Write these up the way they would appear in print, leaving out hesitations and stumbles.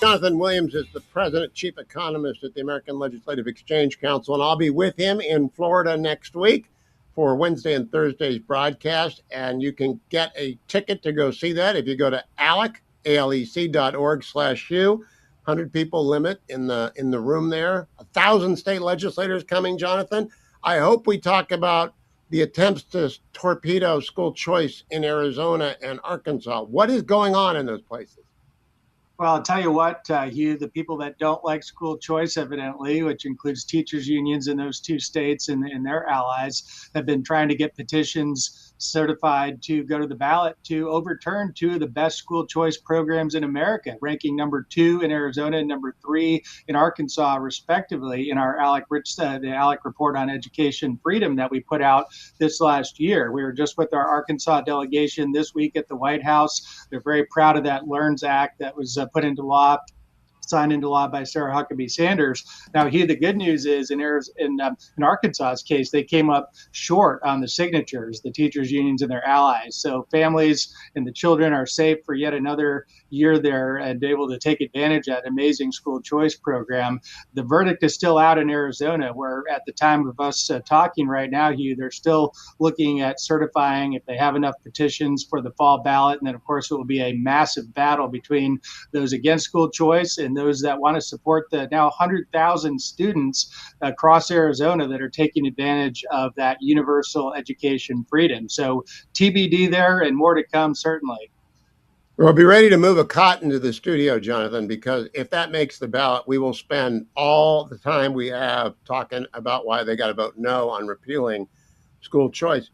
Jonathan Williams is the president, chief economist at the American Legislative Exchange Council, and I'll be with him in Florida next week for Wednesday and Thursday's broadcast. And you can get a ticket to go see that if you go to ALEC, ALEC.org/Hugh. 100 people limit in the room there. 1,000 state legislators coming, Jonathan. I hope we talk about the attempts to torpedo school choice in Arizona and Arkansas. What is going on in those places? Well, I'll tell you what, Hugh, the people that don't like school choice, evidently, which includes teachers' unions in those two states and their allies, have been trying to get petitions certified to go to the ballot to overturn two of the best school choice programs in America, ranking number 2 in Arizona and number 3 in Arkansas, respectively, in our the ALEC report on education freedom that we put out this last year. We were just with our Arkansas delegation this week at the White House. They're very proud of that LEARNS Act that was put into law, signed into law by Sarah Huckabee Sanders. Now, here the good news is in Arkansas's case, they came up short on the signatures, the teachers' unions and their allies. So families and the children are safe for yet another year there and able to take advantage of that amazing school choice program. The verdict is still out in Arizona, where at the time of us talking right now, Hugh, they're still looking at certifying if they have enough petitions for the fall ballot. And then, of course, it will be a massive battle between those against school choice and those that want to support the now 100,000 students across Arizona that are taking advantage of that universal education freedom. So TBD there and more to come, certainly. We'll be ready to move a cot into the studio, Jonathan, because if that makes the ballot, we will spend all the time we have talking about why they got to vote no on repealing school choice.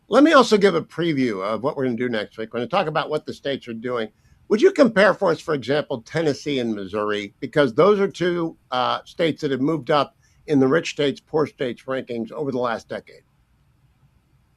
Let me also give a preview of what we're going to do next week. We're going to talk about what the states are doing. Would you compare for us, for example, Tennessee and Missouri? Because those are two states that have moved up in the rich states, poor states rankings over the last decade.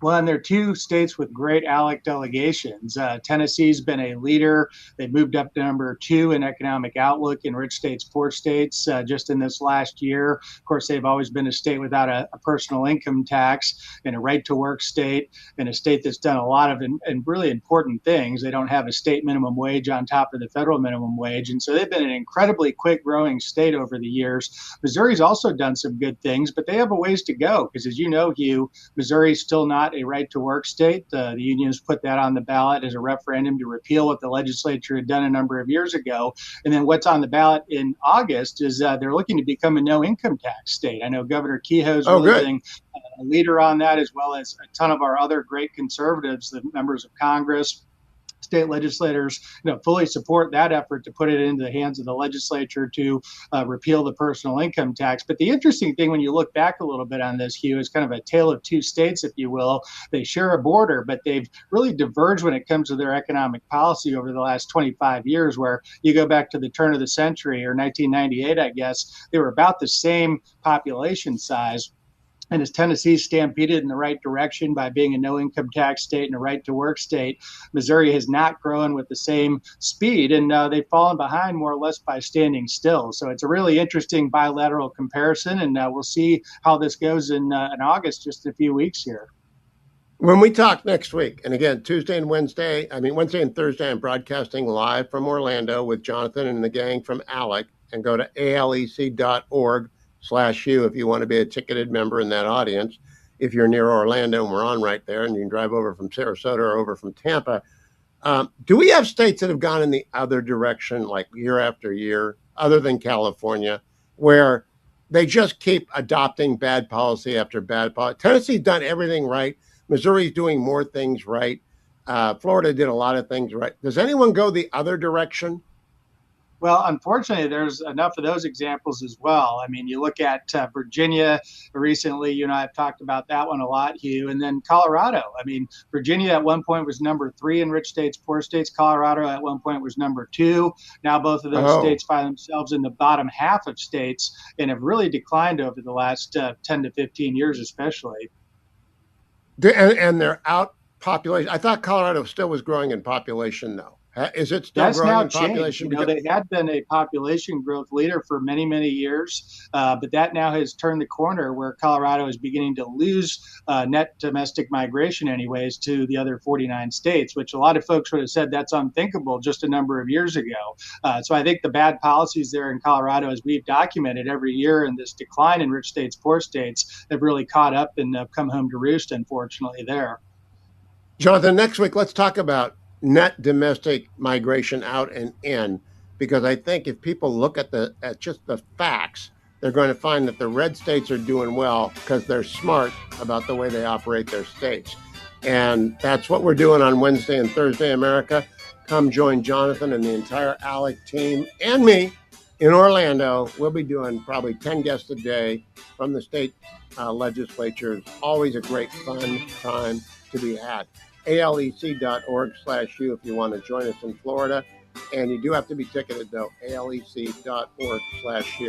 Well, and they're two states with great ALEC delegations. Tennessee's been a leader. They moved up to number 2 in economic outlook in rich states, poor states just in this last year. Of course, they've always been a state without a personal income tax and a right to work state, and a state that's done a lot of and really important things. They don't have a state minimum wage on top of the federal minimum wage. And so they've been an incredibly quick growing state over the years. Missouri's also done some good things, but they have a ways to go because, as you know, Hugh, Missouri's still not a right to work state. The unions put that on the ballot as a referendum to repeal what the legislature had done a number of years ago. And then what's on the ballot in August is they're looking to become a no income tax state. I know Governor Kehoe's really being a leader on that, as well as a ton of our other great conservatives, the members of Congress, state legislators, fully support that effort to put it into the hands of the legislature to repeal the personal income tax. But the interesting thing when you look back a little bit on this, Hugh, is kind of a tale of two states, if you will. They share a border, but they've really diverged when it comes to their economic policy over the last 25 years, where you go back to the turn of the century or 1998, I guess, they were about the same population size. And as Tennessee stampeded in the right direction by being a no-income tax state and a right-to-work state, Missouri has not grown with the same speed, and they've fallen behind more or less by standing still. So it's a really interesting bilateral comparison, and we'll see how this goes in August, just a few weeks here. When we talk next week, and again, Wednesday and Thursday, I'm broadcasting live from Orlando with Jonathan and the gang from ALEC, and go to alec.org/Hugh if you want to be a ticketed member in that audience. If you're near Orlando, and we're on right there, and you can drive over from Sarasota or over from Tampa. Do we have states that have gone in the other direction, like year after year, other than California, where they just keep adopting bad policy after bad policy? Tennessee's done everything right. Missouri's doing more things right. Florida did a lot of things right. Does anyone go the other direction? Well, unfortunately, there's enough of those examples as well. I mean, you look at Virginia recently, you and I have talked about that one a lot, Hugh, and then Colorado. I mean, Virginia at one point was number 3 in rich states, poor states. Colorado at one point was number 2. Now both of those states find themselves in the bottom half of states and have really declined over the last 10 to 15 years, especially. And they're out population. I thought Colorado still was growing in population, though. Is it still That's growing now in changed. population? You know, Because they had been a population growth leader for many, many years, but that now has turned the corner where Colorado is beginning to lose net domestic migration, anyways, to the other 49 states, which a lot of folks would have said that's unthinkable just a number of years ago. So I think the bad policies there in Colorado, as we've documented every year, and this decline in rich states, poor states, have really caught up and come home to roost, unfortunately, there. Jonathan, next week, let's talk about net domestic migration out and in, because I think if people look at just the facts, they're going to find that the red states are doing well because they're smart about the way they operate their states. And that's what we're doing on Wednesday and Thursday, America. Come join Jonathan and the entire ALEC team and me in Orlando. We'll be doing probably 10 guests a day from the state legislatures. Always a great fun time to be had. ALEC.org/U if you want to join us in Florida. And you do have to be ticketed, though. ALEC.org/U.